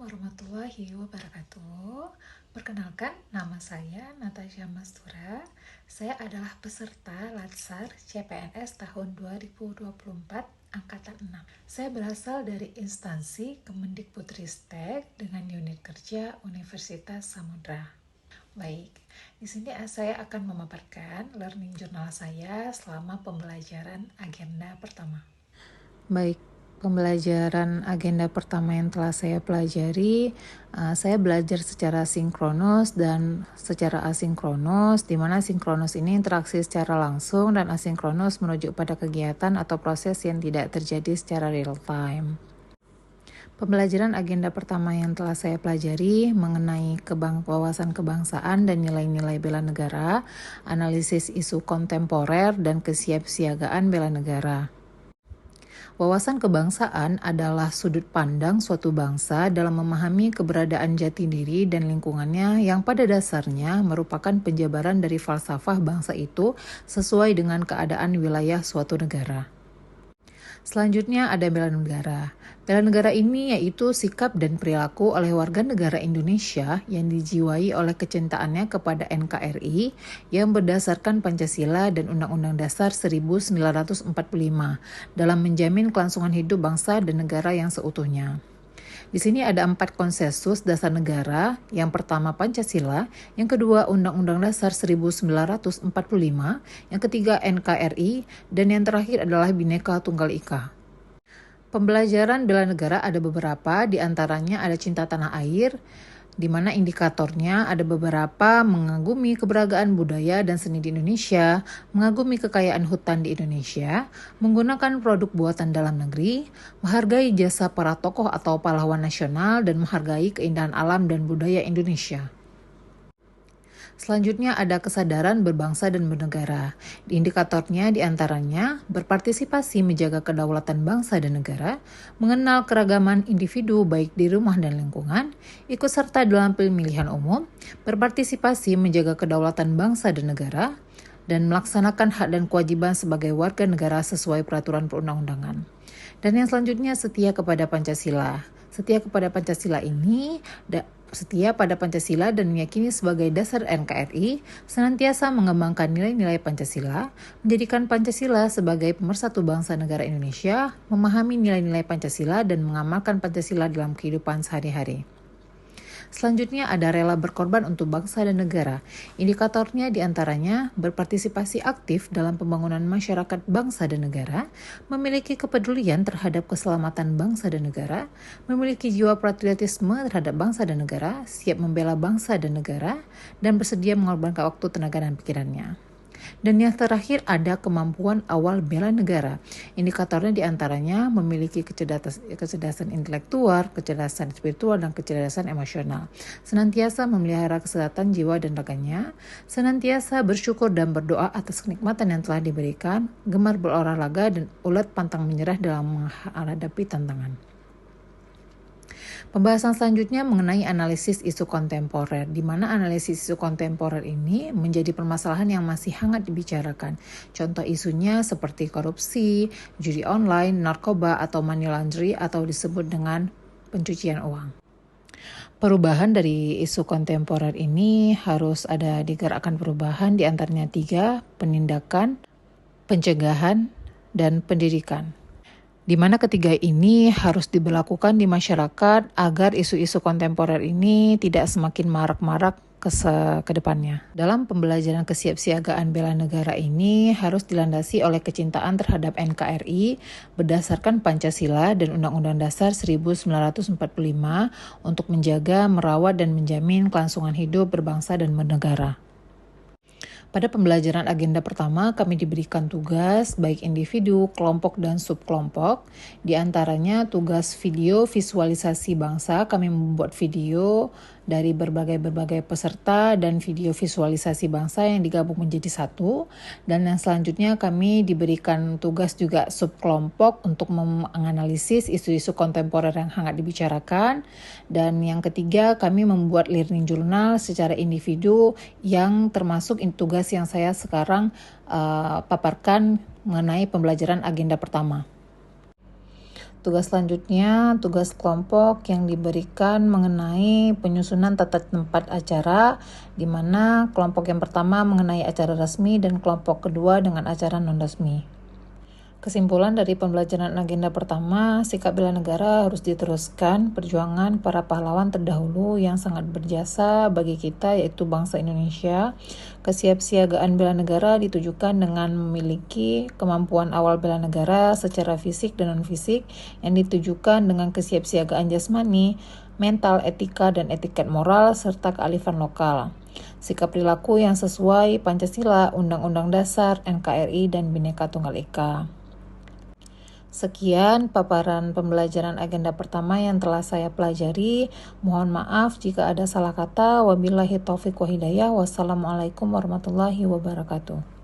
warahmatullahi wabarakatuh. Perkenalkan, nama saya Natasha Mastura. Saya adalah peserta Latsar CPNS tahun 2024 Angkatan 6. Saya berasal dari instansi Kemendikbudristek dengan unit kerja Universitas Samudra. Baik, di sini saya akan memaparkan learning journal saya selama pembelajaran agenda pertama. Baik, pembelajaran agenda pertama yang telah saya pelajari, saya belajar secara sinkronus dan secara asinkronus, di mana sinkronus ini interaksi secara langsung dan asinkronus merujuk pada kegiatan atau proses yang tidak terjadi secara real time. Pembelajaran agenda pertama yang telah saya pelajari mengenai wawasan kebangsaan dan nilai-nilai bela negara, analisis isu kontemporer, dan kesiapsiagaan bela negara. Wawasan kebangsaan adalah sudut pandang suatu bangsa dalam memahami keberadaan jati diri dan lingkungannya yang pada dasarnya merupakan penjabaran dari falsafah bangsa itu sesuai dengan keadaan wilayah suatu negara. Selanjutnya ada bela negara. Bela negara ini yaitu sikap dan perilaku oleh warga negara Indonesia yang dijiwai oleh kecintaannya kepada NKRI yang berdasarkan Pancasila dan Undang-Undang Dasar 1945 dalam menjamin kelangsungan hidup bangsa dan negara yang seutuhnya. Di sini ada 4 konsensus dasar negara, yang pertama Pancasila, yang kedua Undang-Undang Dasar 1945, yang ketiga NKRI, dan yang terakhir adalah Bhinneka Tunggal Ika. Pembelajaran bela negara ada beberapa, di antaranya ada cinta tanah air, di mana indikatornya ada beberapa: mengagumi keberagaman budaya dan seni di Indonesia, mengagumi kekayaan hutan di Indonesia, menggunakan produk buatan dalam negeri, menghargai jasa para tokoh atau pahlawan nasional, dan menghargai keindahan alam dan budaya Indonesia. Selanjutnya ada kesadaran berbangsa dan bernegara. Di indikatornya diantaranya berpartisipasi menjaga kedaulatan bangsa dan negara, mengenal keragaman individu baik di rumah dan lingkungan, ikut serta dalam pemilihan umum, berpartisipasi menjaga kedaulatan bangsa dan negara, dan melaksanakan hak dan kewajiban sebagai warga negara sesuai peraturan perundang-undangan. Dan yang selanjutnya setia kepada Pancasila. Setia kepada Pancasila ini setia pada Pancasila dan meyakini sebagai dasar NKRI, senantiasa mengembangkan nilai-nilai Pancasila, menjadikan Pancasila sebagai pemersatu bangsa negara Indonesia, memahami nilai-nilai Pancasila dan mengamalkan Pancasila dalam kehidupan sehari-hari. Selanjutnya ada rela berkorban untuk bangsa dan negara. Indikatornya diantaranya berpartisipasi aktif dalam pembangunan masyarakat bangsa dan negara, memiliki kepedulian terhadap keselamatan bangsa dan negara, memiliki jiwa patriotisme terhadap bangsa dan negara, siap membela bangsa dan negara, dan bersedia mengorbankan waktu, tenaga, dan pikirannya. Dan yang terakhir ada kemampuan awal bela negara. Indikatornya diantaranya memiliki kecerdasan intelektual, kecerdasan spiritual, dan kecerdasan emosional. Senantiasa memelihara kesehatan jiwa dan raganya, senantiasa bersyukur dan berdoa atas kenikmatan yang telah diberikan, gemar berolahraga, dan ulet pantang menyerah dalam menghadapi tantangan. Pembahasan selanjutnya mengenai analisis isu kontemporer, di mana analisis isu kontemporer ini menjadi permasalahan yang masih hangat dibicarakan. Contoh isunya seperti korupsi, judi online, narkoba, atau money laundry atau disebut dengan pencucian uang. Perubahan dari isu kontemporer ini harus ada digerakkan perubahan, di antaranya 3, penindakan, pencegahan, dan pendidikan. Di mana ketiga ini harus diberlakukan di masyarakat agar isu-isu kontemporer ini tidak semakin marak-marak ke depannya. Dalam pembelajaran kesiapsiagaan bela negara ini harus dilandasi oleh kecintaan terhadap NKRI berdasarkan Pancasila dan Undang-Undang Dasar 1945 untuk menjaga, merawat, dan menjamin kelangsungan hidup berbangsa dan bernegara. Pada pembelajaran agenda pertama, kami diberikan tugas baik individu, kelompok, dan subkelompok. Di antaranya tugas video visualisasi bangsa, kami membuat video dari berbagai peserta dan video visualisasi bangsa yang digabung menjadi satu. Dan yang selanjutnya kami diberikan tugas juga subkelompok untuk menganalisis isu-isu kontemporer yang hangat dibicarakan. Dan yang ketiga kami membuat learning journal secara individu yang termasuk tugas yang saya sekarang paparkan mengenai pembelajaran agenda pertama. Tugas selanjutnya, tugas kelompok yang diberikan mengenai penyusunan tata tempat acara, di mana kelompok yang pertama mengenai acara resmi dan kelompok kedua dengan acara non-resmi. Kesimpulan dari pembelajaran agenda pertama, sikap bela negara harus diteruskan perjuangan para pahlawan terdahulu yang sangat berjasa bagi kita, yaitu bangsa Indonesia. Kesiapsiagaan bela negara ditujukan dengan memiliki kemampuan awal bela negara secara fisik dan non-fisik yang ditujukan dengan kesiapsiagaan jasmani, mental, etika, dan etiket moral, serta kearifan lokal. Sikap perilaku yang sesuai Pancasila, Undang-Undang Dasar, NKRI, dan Bhinneka Tunggal Ika. Sekian paparan pembelajaran agenda pertama yang telah saya pelajari. Mohon maaf jika ada salah kata. Wabillahi taufiq wa hidayah. Wassalamualaikum warahmatullahi wabarakatuh.